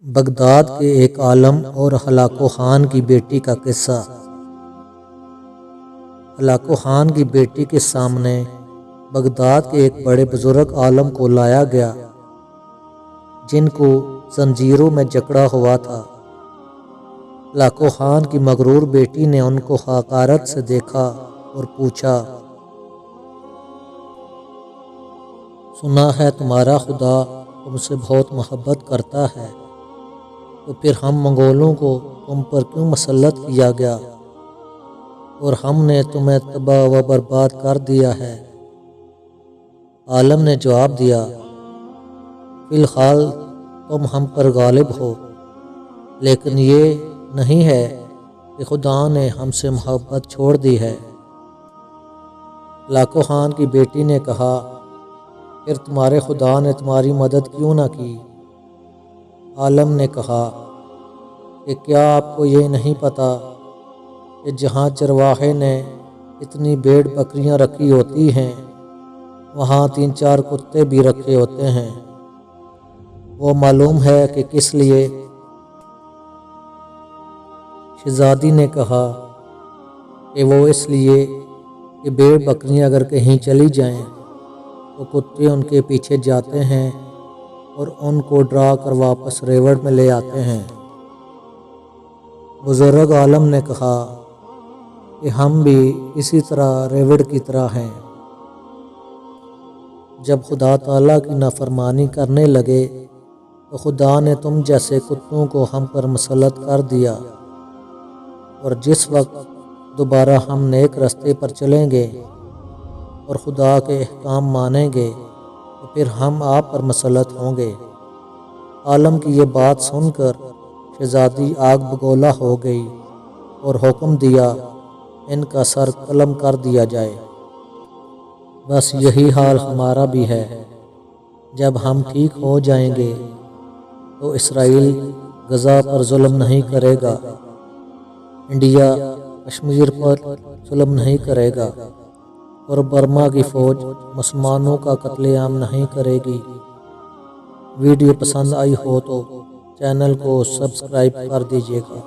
Baghdad کے ایک عالم اور ہلاکو خان کی بیٹی کا قصہ۔ ہلاکو خان کی بیٹی کے سامنے بغداد کے ایک بڑے بزرگ عالم کو لایا گیا جن کو زنجیروں میں جکڑا ہوا تھا۔ ہلاکو خان کی مغرور بیٹی نے ان کو حقارت سے دیکھا اور پوچھا، سنا ہے تمہارا خدا تم سے بہت محبت کرتا ہے، تو پھر ہم منگولوں کو تم پر کیوں مسلط کیا گیا اور ہم نے تمہیں تباہ و برباد کر دیا ہے؟ عالم نے جواب دیا، فی الحال تم ہم پر غالب ہو، لیکن یہ نہیں ہے کہ خدا نے ہم سے محبت چھوڑ دی ہے۔ ہلاکو خان کی بیٹی نے کہا، پھر تمہارے خدا نے تمہاری مدد کیوں نہ کی؟ عالم نے کہا کہ کیا آپ کو یہ نہیں پتہ کہ جہاں چرواہے نے اتنی بھیڑ بکریاں رکھی ہوتی ہیں وہاں 3-4 کتے بھی رکھے ہوتے ہیں۔ وہ معلوم ہے کہ کس لیے؟ شہزادی نے کہا کہ وہ اس لیے کہ بھیڑ بکریاں اگر کہیں چلی جائیں تو کتے ان کے پیچھے جاتے ہیں اور ان کو ڈرا کر واپس ریوڑ میں لے آتے ہیں۔ بزرگ عالم نے کہا کہ ہم بھی اسی طرح ریوڑ کی طرح ہیں۔ جب خدا تعالیٰ کی نافرمانی کرنے لگے تو خدا نے تم جیسے کتوں کو ہم پر مسلط کر دیا، اور جس وقت دوبارہ ہم نیک رستے پر چلیں گے اور خدا کے احکام مانیں گے تو پھر ہم آپ پر مسلط ہوں گے۔ عالم کی یہ بات سن کر شہزادی آگ بگولا ہو گئی اور حکم دیا ان کا سر قلم کر دیا جائے۔ بس یہی حال ہمارا بھی ہے۔ جب ہم ٹھیک ہو جائیں گے تو اسرائیل غزہ پر ظلم نہیں کرے گا، انڈیا کشمیر پر ظلم نہیں کرے گا، اور برما کی فوج مسلمانوں کا قتل عام نہیں کرے گی۔ ویڈیو پسند آئی ہو تو چینل کو سبسکرائب کر دیجیے گا۔